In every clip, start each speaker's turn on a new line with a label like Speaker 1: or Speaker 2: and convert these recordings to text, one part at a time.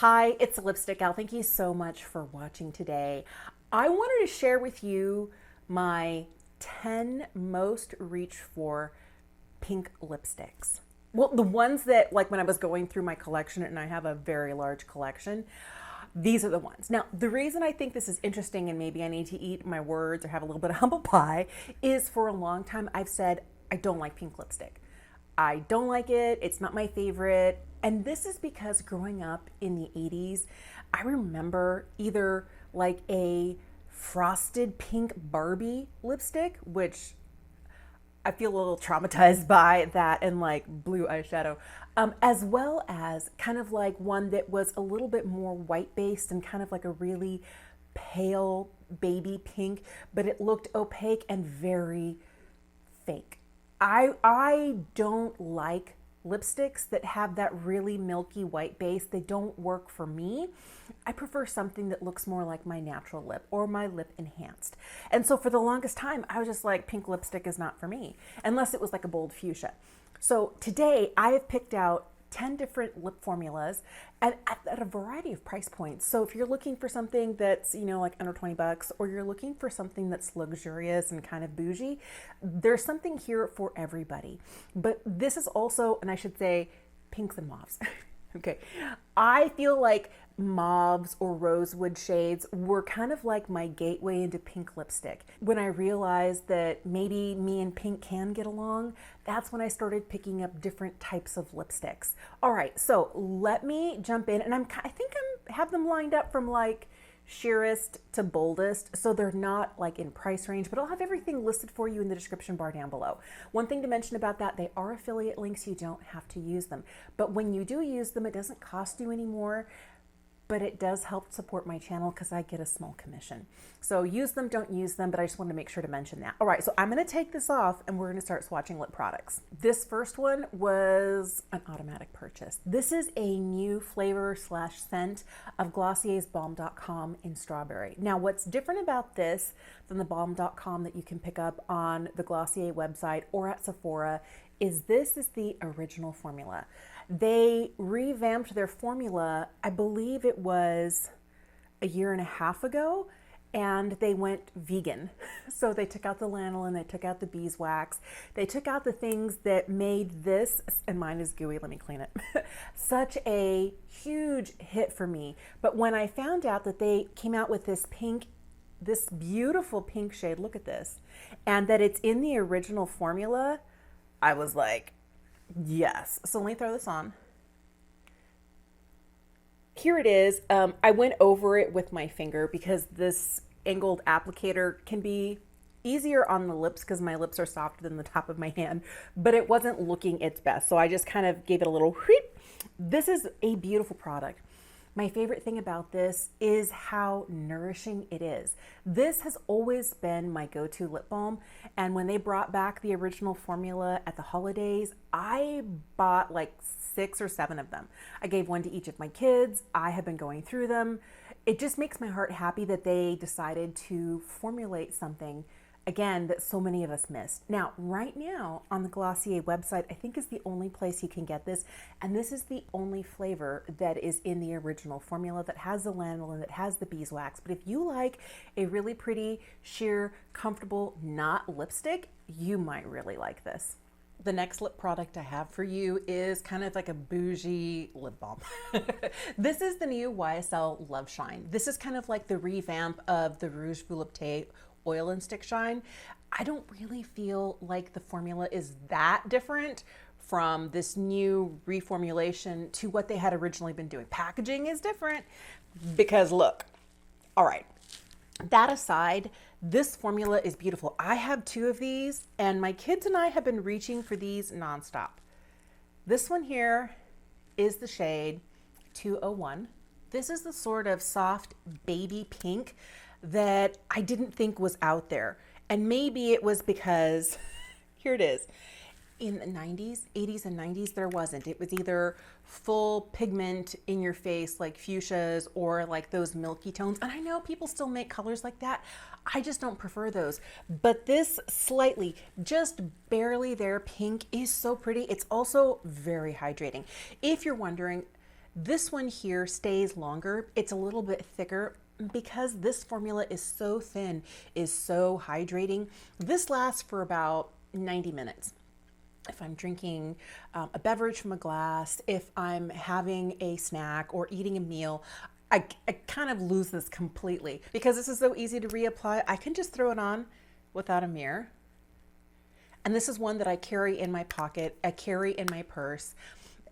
Speaker 1: Hi, it's Lipstick Gal. Thank you so much for watching today. I wanted to share with you my 10 most reach for pink lipsticks. Well, the ones that, like, when I was going through my collection, and I have a very large collection, these are the ones. Now, the reason I think this is interesting, and maybe I need to eat my words or have a little bit of humble pie, is for a long time I've said I don't like pink lipstick. I don't like it. It's not my favorite. And this is because growing up in the 80s, I remember either like a frosted pink Barbie lipstick, which I feel a little traumatized by that, and like blue eyeshadow, as well as kind of like one that was a little bit more white based and kind of like a really pale baby pink, but it looked opaque and very fake. I don't like lipsticks that have that really milky white base. They don't work for me. I prefer something that looks more like my natural lip or my lip enhanced. And so for the longest time, I was just like, pink lipstick is not for me, unless it was like a bold fuchsia. So today I have picked out 10 different lip formulas at a variety of price points. So if you're looking for something that's, like under 20 bucks, or you're looking for something that's luxurious and kind of bougie, there's something here for everybody. But this is also, and I should say, pinks and mauves. Okay. I feel like mauves or rosewood shades were kind of like my gateway into pink lipstick. When I realized that maybe me and pink can get along, that's when I started picking up different types of lipsticks. All right, so let me jump in, and I think I have them lined up from like sheerest to boldest, so they're not like in price range, but I'll have everything listed for you in the description bar down below. One thing to mention about that, they are affiliate links. You don't have to use them, but when you do use them, it doesn't cost you anymore, but it does help support my channel because I get a small commission. So use them, don't use them, but I just wanted to make sure to mention that. All right, so I'm gonna take this off and we're gonna start swatching lip products. This first one was an automatic purchase. This is a new flavor slash scent of Glossier's Balm.com in strawberry. Now, what's different about this than the Balm.com that you can pick up on the Glossier website or at Sephora is this is the original formula. They revamped their formula, I believe it was a year and a half ago, and they went vegan. So they took out the lanolin, they took out the beeswax, they took out the things that made this, and mine is gooey, let me clean it, such a huge hit for me. But when I found out that they came out with this pink, this beautiful pink shade, look at this, and that it's in the original formula, I was like, yes. So let me throw this on. Here it is. I went over it with my finger because this angled applicator can be easier on the lips because my lips are softer than the top of my hand, but it wasn't looking its best. So I just kind of gave it a little whoop. This is a beautiful product. My favorite thing about this is how nourishing it is. This has always been my go-to lip balm, and when they brought back the original formula at the holidays, I bought like 6 or 7 of them. I gave one to each of my kids. I have been going through them. It just makes my heart happy that they decided to formulate something again that so many of us missed. Now, right now on the Glossier website, I think is the only place you can get this, and this is the only flavor that is in the original formula that has the lanolin, that has the beeswax. But if you like a really pretty, sheer, comfortable, not lipstick, you might really like this. The next lip product I have for you is kind of like a bougie lip balm. This is the new YSL Love Shine. This is kind of like the revamp of the Rouge Volupté Oil and Stick Shine. I don't really feel like the formula is that different from this new reformulation to what they had originally been doing. Packaging is different because look, all right, that aside, this formula is beautiful. I have 2 of these and my kids and I have been reaching for these nonstop. This one here is the shade 201. This is the sort of soft baby pink that I didn't think was out there. And maybe it was because, here it is, in the 90s, 80s and 90s, there wasn't. It was either full pigment in your face like fuchsias or like those milky tones. And I know people still make colors like that. I just don't prefer those. But this slightly, just barely there pink is so pretty. It's also very hydrating. If you're wondering, This one here stays longer. It's a little bit thicker because this formula is so thin, is so hydrating. This lasts for about 90 minutes. If I'm drinking a beverage from a glass, if I'm having a snack or eating a meal, I kind of lose this completely because this is so easy to reapply. I can just throw it on without a mirror. And this is one that I carry in my pocket, I carry in my purse,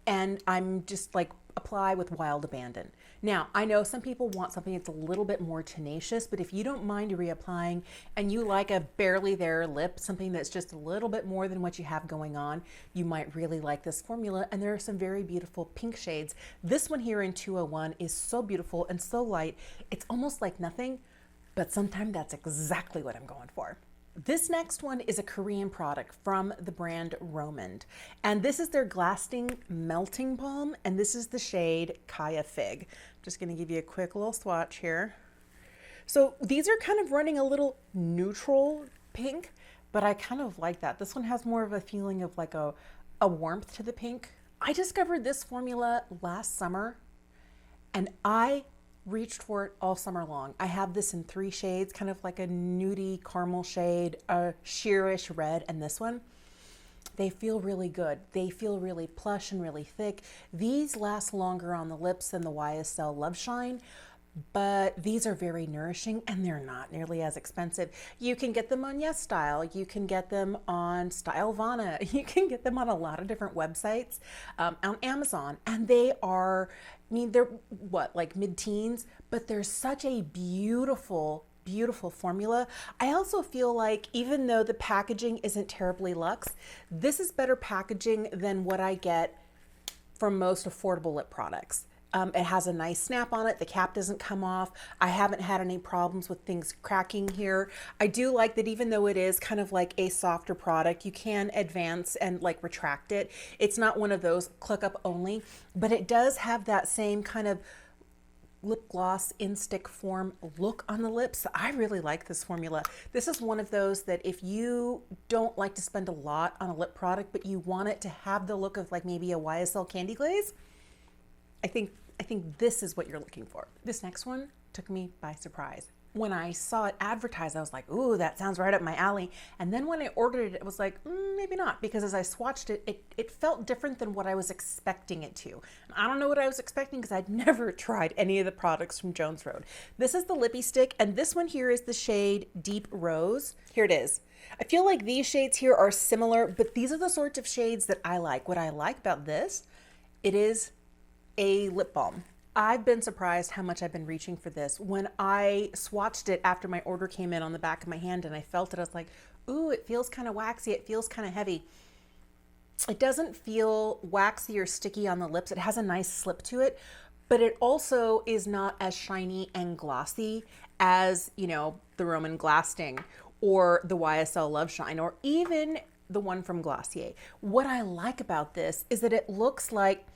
Speaker 1: and I'm just like apply with wild abandon. Now, I know some people want something that's a little bit more tenacious, but if you don't mind reapplying and you like a barely there lip, something that's just a little bit more than what you have going on, you might really like this formula. And there are some very beautiful pink shades. This one here in 201 is so beautiful and so light. It's almost like nothing, but sometimes that's exactly what I'm going for. This next one is a Korean product from the brand Rom&nd, and this is their Glasting Melting Balm, and this is the shade Kaya Fig. I'm just going to give you a quick little swatch here. So these are kind of running a little neutral pink, but I kind of like that. This one has more of a feeling of like a warmth to the pink. I discovered this formula last summer, and I reached for it all summer long. I have this in 3 shades, kind of like a nudie caramel shade, a sheerish red, and this one. They feel really good. They feel really plush and really thick. These last longer on the lips than the YSL Love Shine, but these are very nourishing and they're not nearly as expensive. You can get them on Yes Style. You can get them on Stylevana. You can get them on a lot of different websites, on Amazon, and they are, I mean, they're what, like mid-teens, but they're such a beautiful, beautiful formula. I also feel like even though the packaging isn't terribly luxe, this is better packaging than what I get from most affordable lip products. It has a nice snap on it. The cap doesn't come off. I haven't had any problems with things cracking here. I do like that even though it is kind of like a softer product, you can advance and like retract it. It's not one of those click up only, but it does have that same kind of lip gloss in stick form look on the lips. I really like this formula. This is one of those that if you don't like to spend a lot on a lip product, but you want it to have the look of like maybe a YSL Candy Glaze, I think this is what you're looking for. This next one took me by surprise. When I saw it advertised, I was like, ooh, that sounds right up my alley. And then when I ordered it, it was like, maybe not, because as I swatched it, it felt different than what I was expecting it to. I don't know what I was expecting because I'd never tried any of the products from Jones Road. This is the Lippy stick, and this one here is the shade Deep Rose. Here it is. I feel like these shades here are similar, but these are the sorts of shades that I like. What I like about this, it is a lip balm. I've been surprised how much I've been reaching for this. When I swatched it after my order came in on the back of my hand and I felt it, I was like, ooh, it feels kind of waxy. It feels kind of heavy. It doesn't feel waxy or sticky on the lips. It has a nice slip to it, but it also is not as shiny and glossy as, you know, the Rom&nd Glasting or the YSL Love Shine or even the one from Glossier. What I like about this is that it looks like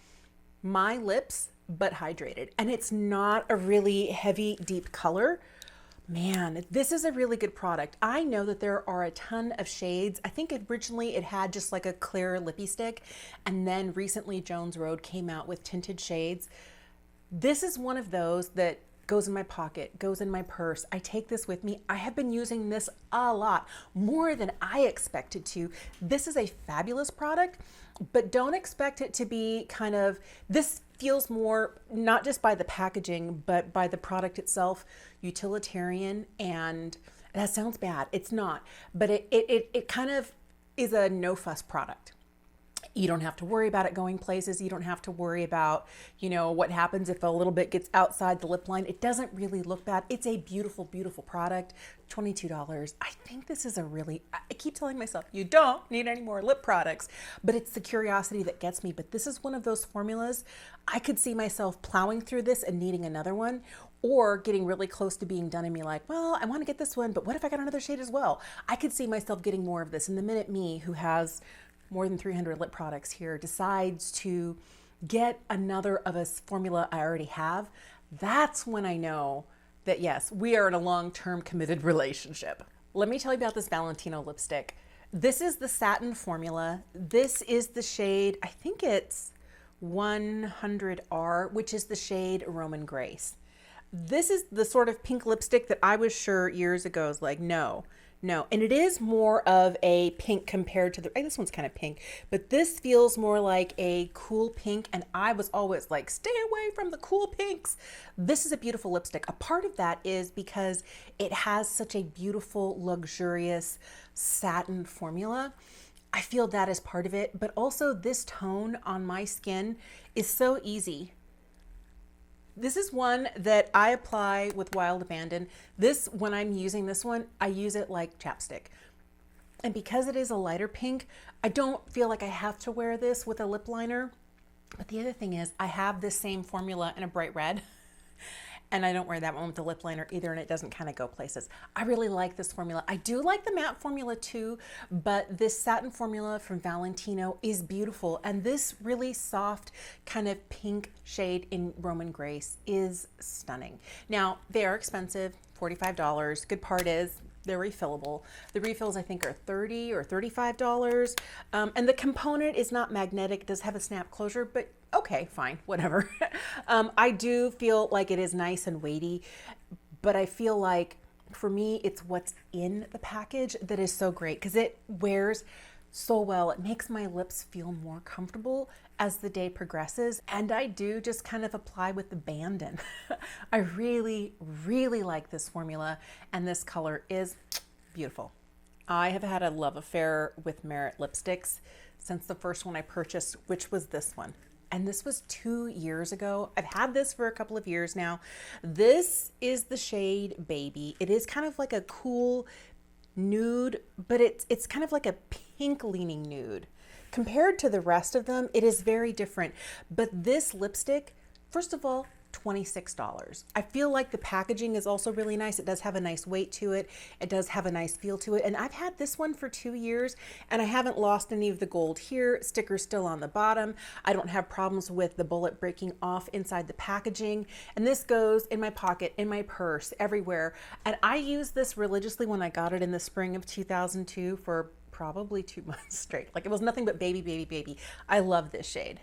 Speaker 1: my lips, but hydrated. And it's not a really heavy, deep color. Man, this is a really good product. I know that there are a ton of shades. I think originally it had just like a clear lippy stick, and then recently Jones Road came out with tinted shades. This is one of those that goes in my pocket, goes in my purse. I take this with me. I have been using this a lot, more than I expected to. This is a fabulous product, but don't expect it to be kind of, this feels more, not just by the packaging, but by the product itself, utilitarian, and that sounds bad. It's not, but it kind of is a no fuss product. You don't have to worry about it going places. You don't have to worry about, you know, what happens if a little bit gets outside the lip line. It doesn't really look bad. It's a beautiful, beautiful product. $22. I think this is a really, I keep telling myself, you don't need any more lip products, but it's the curiosity that gets me. But this is one of those formulas. I could see myself plowing through this and needing another one, or getting really close to being done and be like, well, I want to get this one, but what if I got another shade as well? I could see myself getting more of this. And the minute me, who has more than 300 lip products here, decides to get another of a formula I already have, that's when I know that yes, we are in a long-term committed relationship. Let me tell you about this Valentino lipstick. This is the Satin formula. This is the shade, I think it's 100R, which is the shade Roman Grace. This is the sort of pink lipstick that I was sure years ago is like, no, no. And it is more of a pink compared to this one's kind of pink, but this feels more like a cool pink. And I was always like, stay away from the cool pinks. This is a beautiful lipstick. A part of that is because it has such a beautiful, luxurious satin formula. I feel that is part of it, but also this tone on my skin is so easy. This is one that I apply with Wild Abandon. This, when I'm using this one, I use it like chapstick. And because it is a lighter pink, I don't feel like I have to wear this with a lip liner. But the other thing is I have this same formula in a bright red. And I don't wear that one with the lip liner either, and it doesn't kind of go places. I really like this formula. I do like the matte formula too, but this satin formula from Valentino is beautiful. And this really soft kind of pink shade in Roman Grace is stunning. Now, they are expensive, $45. Good part is they're refillable. The refills, I think, are $30 or $35. And the component is not magnetic. It does have a snap closure, but okay, fine, whatever. I do feel like it is nice and weighty, but I feel like for me, it's what's in the package that is so great because it wears so well. It makes my lips feel more comfortable as the day progresses. And I do just kind of apply with abandon. I really, really like this formula, and this color is beautiful. I have had a love affair with Merit lipsticks since the first one I purchased, which was this one. And this was 2 years ago. I've had this for a couple of years now. This is the shade Baby. It is kind of like a cool nude, but it's kind of like a pink leaning nude. Compared to the rest of them, it is very different. But this lipstick, first of all, $26. I feel like the packaging is also really nice. It does have a nice weight to it. It does have a nice feel to it. And I've had this one for 2 years and I haven't lost any of the gold here. Sticker's still on the bottom. I don't have problems with the bullet breaking off inside the packaging. And this goes in my pocket, in my purse, everywhere. And I used this religiously when I got it in the spring of 2002 for probably 2 months straight. Like it was nothing but baby, baby, baby. I love this shade.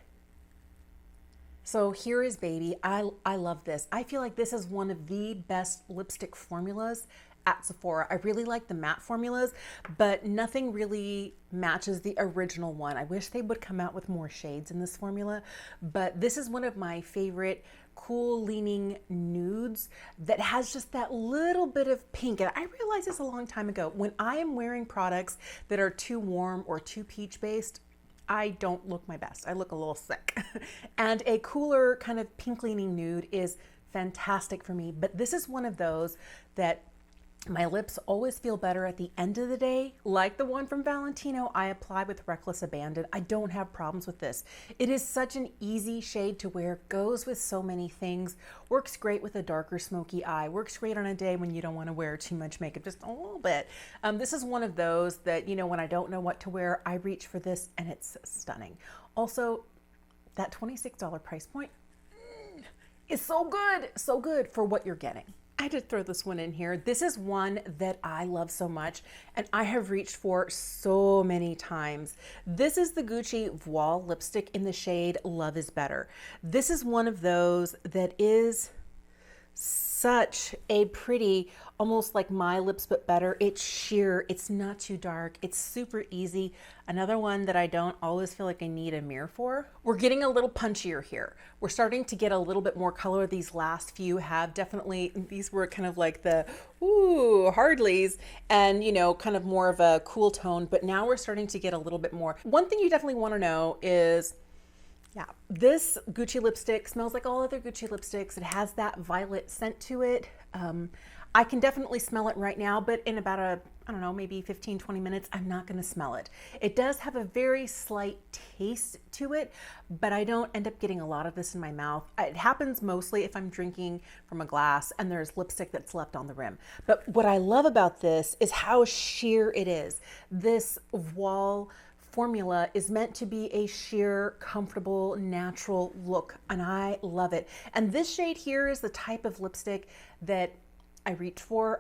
Speaker 1: So here is Baby. I love this. I feel like this is one of the best lipstick formulas at Sephora. I really like the matte formulas, but nothing really matches the original one. I wish they would come out with more shades in this formula, but this is one of my favorite cool leaning nudes that has just that little bit of pink. And I realized this a long time ago. When I am wearing products that are too warm or too peach based, I don't look my best. I look a little sick. And a cooler kind of pink leaning nude is fantastic for me. But this is one of those that my lips always feel better at the end of the day. Like the one from Valentino, I apply with Reckless Abandon. I don't have problems with this. It is such an easy shade to wear, goes with so many things, works great with a darker smoky eye, works great on a day when you don't want to wear too much makeup, just a little bit. This is one of those that, you know, when I don't know what to wear, I reach for this and it's stunning. Also, that $26 price point is so good for what you're getting. I had to throw this one in here. This is one that I love so much and I have reached for so many times. This is the Gucci Voile lipstick in the shade Love is Better. This is one of those that is such a pretty, almost like My Lips But Better. It's sheer, it's not too dark, it's super easy. Another one that I don't always feel like I need a mirror for. We're getting a little punchier here. We're starting to get a little bit more color. These last few have definitely, these were kind of like the, ooh, Hardleys and, you know, kind of more of a cool tone, but now we're starting to get a little bit more. One thing you definitely want to know is, yeah, this Gucci lipstick smells like all other Gucci lipsticks. It has that violet scent to it. I can definitely smell it right now, but in about I don't know, maybe 15, 20 minutes, I'm not going to smell it. It does have a very slight taste to it, but I don't end up getting a lot of this in my mouth. It happens mostly if I'm drinking from a glass and there's lipstick that's left on the rim. But what I love about this is how sheer it is. This Voile formula is meant to be a sheer, comfortable, natural look, and I love it. And this shade here is the type of lipstick that I reach for.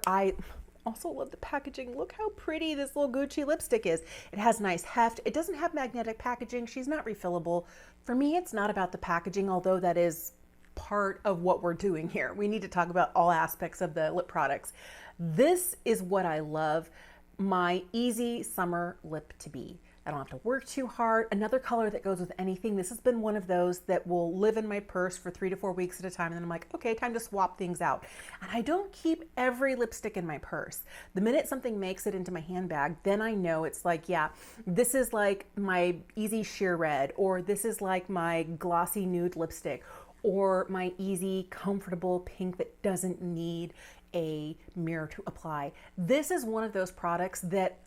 Speaker 1: also love the packaging. Look how pretty this little Gucci lipstick is. It has nice heft. It doesn't have magnetic packaging. She's not refillable. For me, it's not about the packaging, although that is part of what we're doing here. We need to talk about all aspects of the lip products. This is what I love, my easy summer lip to be. I don't have to work too hard. Another color that goes with anything. This has been one of those that will live in my purse for 3 to 4 weeks at a time. And then I'm like, okay, time to swap things out. And I don't keep every lipstick in my purse. The minute something makes it into my handbag, then I know it's like, yeah, this is like my easy sheer red, or this is like my glossy nude lipstick, or my easy, comfortable pink that doesn't need a mirror to apply. This is one of those products that,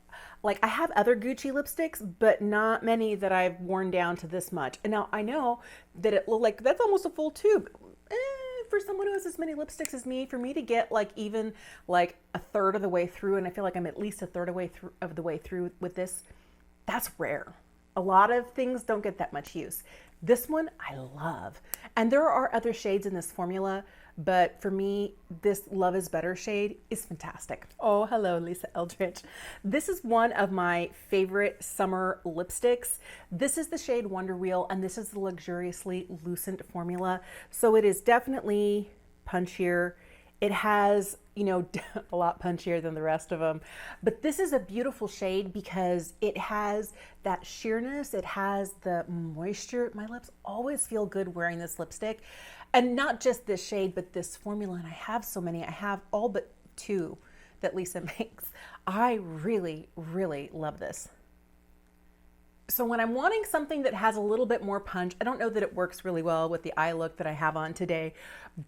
Speaker 1: like, I have other Gucci lipsticks, but not many that I've worn down to this much. And now I know that it look like that's almost a full tube. For someone who has as many lipsticks as me, for me to get like even like a third of the way through, and I feel like I'm at least a third of the way through with this, that's rare. A lot of things don't get that much use. This one I love. And there are other shades in this formula, but for me, this Love is Better shade is fantastic. Oh, hello, Lisa Eldridge. This is one of my favorite summer lipsticks. This is the shade Wonder Wheel, and this is the Luxuriously Lucent formula. So it is definitely punchier. It has, you know, a lot punchier than the rest of them. But this is a beautiful shade because it has that sheerness. It has the moisture. My lips always feel good wearing this lipstick. And not just this shade, but this formula. And I have so many. I have all but 2 that Lisa makes. I really, really love this. So when I'm wanting something that has a little bit more punch, I don't know that it works really well with the eye look that I have on today,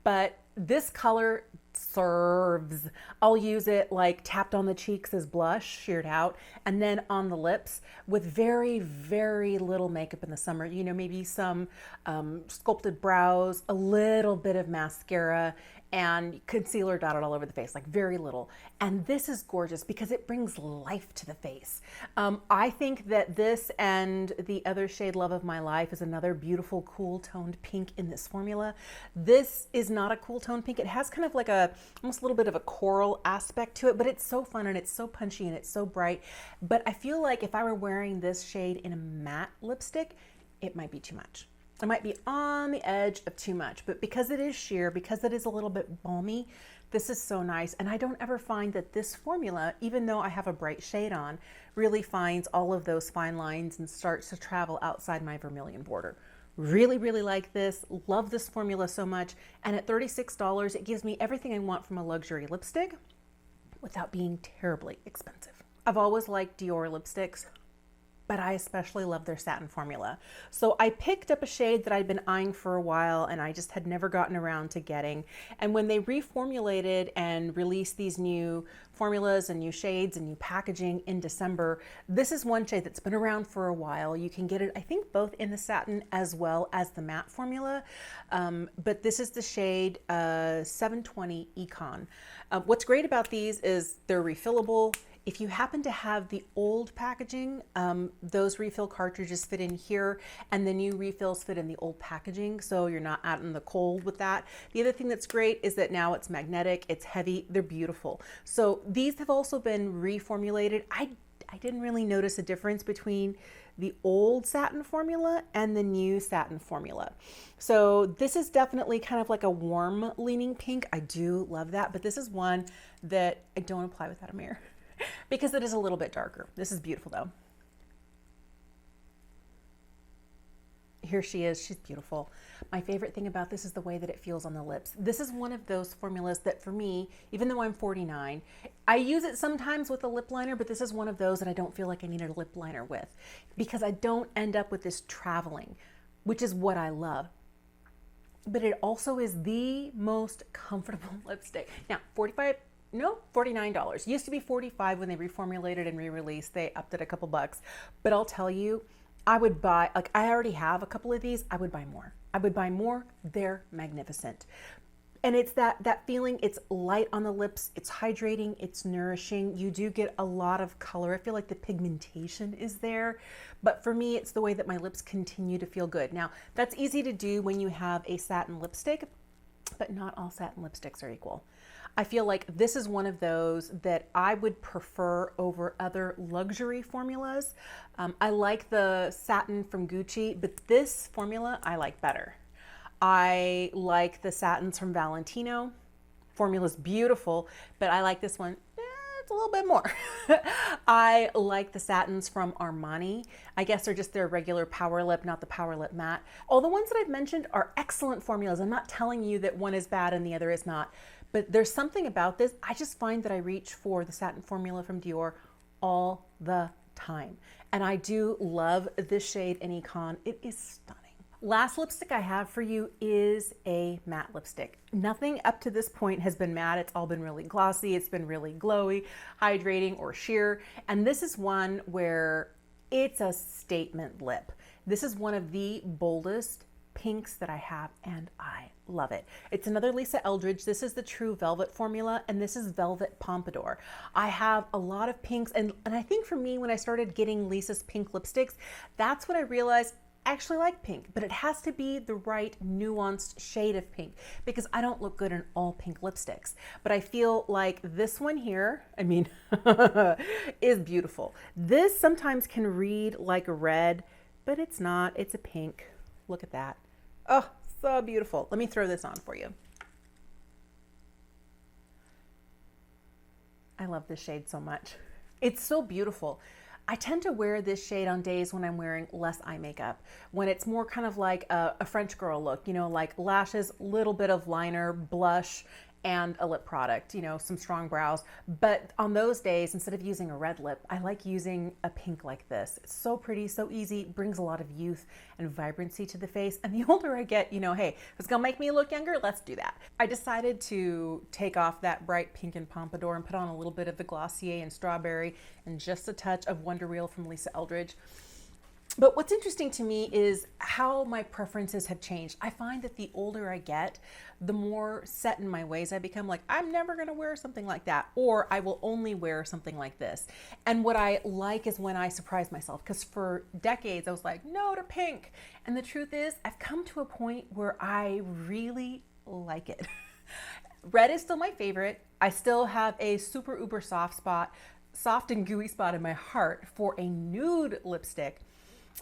Speaker 1: but this color serves. I'll use it like tapped on the cheeks as blush, sheared out, and then on the lips with very, very little makeup in the summer. You know, maybe some sculpted brows, a little bit of mascara, and concealer dotted all over the face, like very little. And this is gorgeous because it brings life to the face. I think that this and the other shade Love of My Life is another beautiful cool toned pink in this formula. This is not a cool toned pink. It has kind of like almost a little bit of a coral aspect to it, but it's so fun and it's so punchy and it's so bright. But I feel like if I were wearing this shade in a matte lipstick, it might be too much. It might be on the edge of too much, but because it is sheer, because it is a little bit balmy, this is so nice. And I don't ever find that this formula, even though I have a bright shade on, really finds all of those fine lines and starts to travel outside my vermilion border. Really, really like this. Love this formula so much. And at $36, it gives me everything I want from a luxury lipstick without being terribly expensive. I've always liked Dior lipsticks, but I especially love their satin formula. So I picked up a shade that I'd been eyeing for a while and I just had never gotten around to getting. And when they reformulated and released these new formulas and new shades and new packaging in December, this is one shade that's been around for a while. You can get it, I think, both in the satin as well as the matte formula. But this is the shade 720 Econ. What's great about these is they're refillable. If you happen to have the old packaging, those refill cartridges fit in here and the new refills fit in the old packaging, so you're not out in the cold with that. The other thing that's great is that now it's magnetic, it's heavy, they're beautiful. So these have also been reformulated. I didn't really notice a difference between the old satin formula and the new satin formula. So this is definitely kind of like a warm leaning pink. I do love that, but this is one that I don't apply without a mirror because it is a little bit darker. This is beautiful though. Here she is, she's beautiful. My favorite thing about this is the way that it feels on the lips. This is one of those formulas that for me, even though I'm 49, I use it sometimes with a lip liner, but this is one of those that I don't feel like I need a lip liner with because I don't end up with this traveling, which is what I love. But it also is the most comfortable lipstick. Now, $49. Used to be $45 when they reformulated and re-released. They upped it a couple bucks. But I'll tell you, I would buy, like I already have a couple of these, I would buy more. I would buy more. They're magnificent. And it's that feeling, it's light on the lips, it's hydrating, it's nourishing. You do get a lot of color. I feel like the pigmentation is there. But for me, it's the way that my lips continue to feel good. Now, that's easy to do when you have a satin lipstick. but not all satin lipsticks are equal. I feel like this is one of those that I would prefer over other luxury formulas. I like the satin from Gucci, but this formula I like better. I like the satins from Valentino. Formula's beautiful, but I like this one. It's a little bit more. I like the satins from Armani. I guess they're just their regular Power Lip, not the Power Lip Matte. All the ones that I've mentioned are excellent formulas. I'm not telling you that one is bad and the other is not, but there's something about this. I just find that I reach for the satin formula from Dior all the time. And I do love this shade in Econ. It is stunning. Last lipstick I have for you is a matte lipstick. Nothing up to this point has been matte. It's all been really glossy. It's been really glowy, hydrating, or sheer. And this is one where it's a statement lip. This is one of the boldest pinks that I have, and I love it. It's another Lisa Eldridge. This is the True Velvet formula, and this is Velvet Pompadour. I have a lot of pinks, and I think for me, when I started getting Lisa's pink lipsticks, that's when I realized I actually like pink, but it has to be the right nuanced shade of pink because I don't look good in all pink lipsticks. But I feel like this one here, I mean, is beautiful. This sometimes can read like a red, but it's not. It's a pink. Look at that. Oh, so beautiful. Let me throw this on for you. I love this shade so much. It's so beautiful. I tend to wear this shade on days when I'm wearing less eye makeup, when it's more kind of like a French girl look, you know, like lashes, little bit of liner, blush, and a lip product, you know, some strong brows. But on those days, instead of using a red lip, I like using a pink like this. It's so pretty, so easy, brings a lot of youth and vibrancy to the face. And the older I get, you know, hey, if it's gonna make me look younger, let's do that. I decided to take off that bright pink and pompadour and put on a little bit of the Glossier and strawberry and just a touch of Wonder Reel from Lisa Eldridge. But what's interesting to me is how my preferences have changed. I find that the older I get, the more set in my ways I become. Like, I'm never gonna wear something like that, or I will only wear something like this. And what I like is when I surprise myself, because for decades I was like, no to pink. And the truth is, I've come to a point where I really like it. Red is still my favorite. I still have a super uber soft and gooey spot in my heart for a nude lipstick.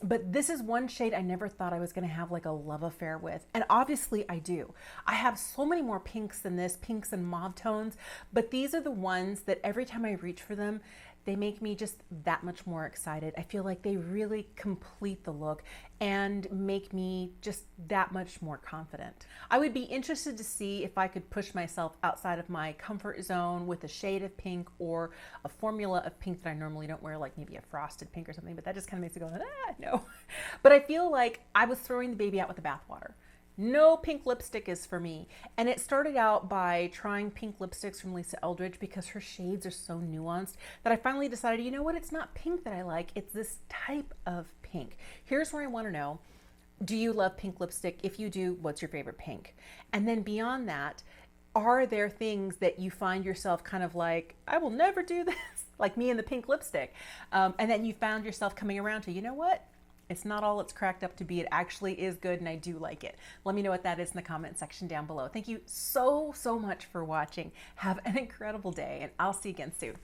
Speaker 1: But this is one shade I never thought I was going to have like a love affair with. And obviously I do. I have so many more pinks than this, pinks and mauve tones, but these are the ones that every time I reach for them, they make me just that much more excited. I feel like they really complete the look and make me just that much more confident. I would be interested to see if I could push myself outside of my comfort zone with a shade of pink or a formula of pink that I normally don't wear, like maybe a frosted pink or something, but that just kind of makes me go, no. But I feel like I was throwing the baby out with the bathwater. No pink lipstick is for me. And it started out by trying pink lipsticks from Lisa Eldridge because her shades are so nuanced that I finally decided, you know what, it's not pink that I like, it's this type of pink. Here's where I want to know, do you love pink lipstick? If you do, what's your favorite pink? And then beyond that, are there things that you find yourself kind of like, I will never do this, like me and the pink lipstick. And then you found yourself coming around to, you know what? It's not all it's cracked up to be. It actually is good and I do like it. Let me know what that is in the comment section down below. Thank you so much for watching. Have an incredible day and I'll see you again soon.